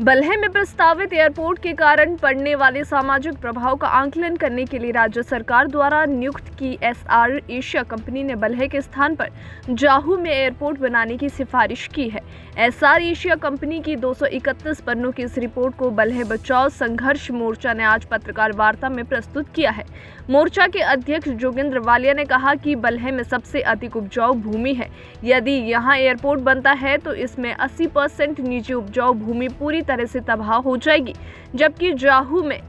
बल्हे में प्रस्तावित एयरपोर्ट के कारण पड़ने वाले सामाजिक प्रभाव का आकलन करने के लिए राज्य सरकार द्वारा नियुक्त की एसआर एशिया कंपनी ने बल्हे के स्थान पर जाहू में एयरपोर्ट बनाने की सिफारिश की है। एसआर एशिया कंपनी की 231 पन्नों की इस रिपोर्ट को बल्हे बचाओ संघर्ष मोर्चा ने आज पत्रकार वार्ता में प्रस्तुत किया है। मोर्चा के अध्यक्ष जोगेंद्र वालिया ने कहा कि बल्हे में सबसे अधिक उपजाऊ भूमि है। यदि यहाँ एयरपोर्ट बनता है तो इसमें 80% निजी उपजाऊ भूमि पूरी तरह से तबाह हो जाएगी, जबकि जाहू में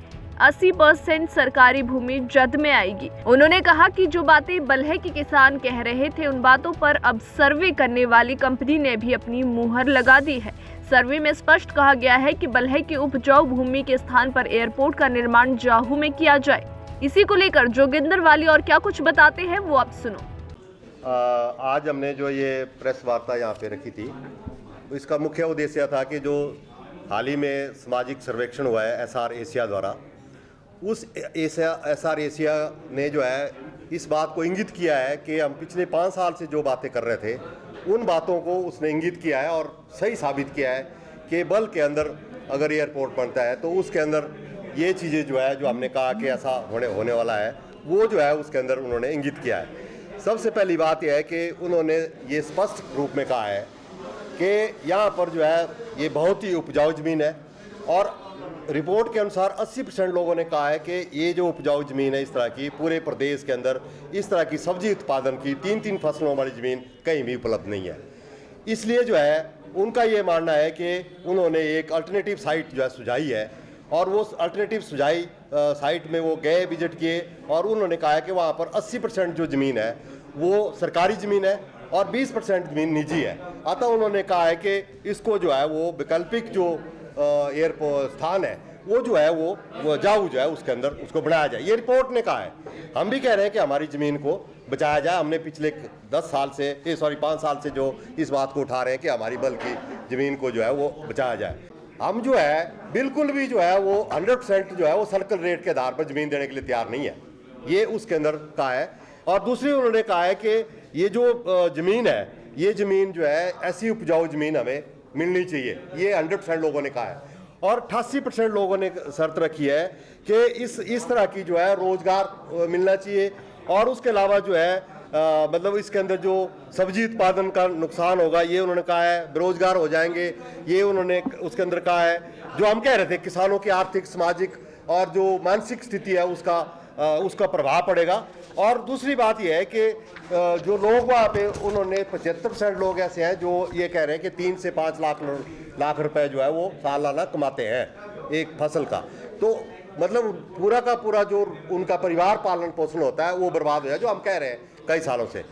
80% सरकारी भूमि जद में आएगी। उन्होंने कहा कि जो बातें बल्हे के किसान कह रहे थे उन बातों पर अब सर्वे करने वाली कंपनी ने भी अपनी मुहर लगा दी है। सर्वे में स्पष्ट कहा गया है कि बल्हे की उपजाऊ भूमि के स्थान पर एयरपोर्ट का निर्माण जाहू में किया जाए। इसी को लेकर जोगिंदर वाली और क्या कुछ बताते हैं वो आप सुनो। आज हमने जो ये प्रेस वार्ता यहाँ पे रखी थी, इसका मुख्य उद्देश्य था कि जो हाल ही में सामाजिक सर्वेक्षण हुआ है एसआर एशिया द्वारा, उस एसआर एशिया ने जो है इस बात को इंगित किया है कि हम पिछले 5 साल से जो बातें कर रहे थे उन बातों को उसने इंगित किया है और सही साबित किया है कि बल के अंदर अगर एयरपोर्ट बनता है तो उसके अंदर ये चीज़ें जो है जो हमने कहा कि ऐसा होने वाला है वो जो है उसके अंदर उन्होंने इंगित किया है। सबसे पहली बात यह है कि उन्होंने ये स्पष्ट रूप में कहा है कि यहाँ पर जो है ये बहुत ही उपजाऊ ज़मीन है और रिपोर्ट के अनुसार 80% लोगों ने कहा है कि ये जो उपजाऊ ज़मीन है इस तरह की पूरे प्रदेश के अंदर इस तरह की सब्जी उत्पादन की 3-3 फसलों वाली ज़मीन कहीं भी उपलब्ध नहीं है। इसलिए जो है उनका ये मानना है कि उन्होंने एक अल्टरनेटिव साइट जो है सुझाई है और वो अल्टरनेटिव सुझाई साइट में वो गए विजिट किए और उन्होंने कहा है कि वहाँ पर 80% जो ज़मीन है वो सरकारी ज़मीन है और 20% ज़मीन निजी है। अतः उन्होंने कहा है कि इसको जो है वो वैकल्पिक जो एयरपोर्ट स्थान है वो जो है वो जाहू जो है उसके अंदर उसको बनाया जाए। ये रिपोर्ट ने कहा है। हम भी कह रहे हैं कि हमारी ज़मीन को बचाया जाए। हमने पिछले 5 साल से जो इस बात को उठा रहे हैं कि हमारी बल की ज़मीन को जो है वो बचाया जाए। हम जो है बिल्कुल भी जो है वो 100% जो है वो सर्कल रेट के आधार पर ज़मीन देने के लिए तैयार नहीं है, ये उसके अंदर कहा है। और दूसरी उन्होंने कहा है कि ये जो ज़मीन है ये ज़मीन जो है ऐसी उपजाऊ ज़मीन हमें मिलनी चाहिए, ये 100% लोगों ने कहा है। और 88% लोगों ने शर्त रखी है कि इस तरह की जो है रोज़गार मिलना चाहिए और उसके अलावा जो है मतलब इसके अंदर जो सब्जी उत्पादन का नुकसान होगा ये उन्होंने कहा है, बेरोजगार हो जाएंगे ये उन्होंने उसके अंदर कहा है। जो हम कह रहे थे किसानों की आर्थिक सामाजिक और जो मानसिक स्थिति है उसका प्रभाव पड़ेगा। और दूसरी बात यह है कि जो लोग वहाँ पे उन्होंने 75% लोग ऐसे हैं जो ये कह रहे हैं कि 3 से 5 लाख रुपए जो है वो सालाना कमाते हैं एक फसल का। तो मतलब पूरा का पूरा जो उनका परिवार पालन पोषण होता है वो बर्बाद हो जाए, जो हम कह रहे हैं कई सालों से।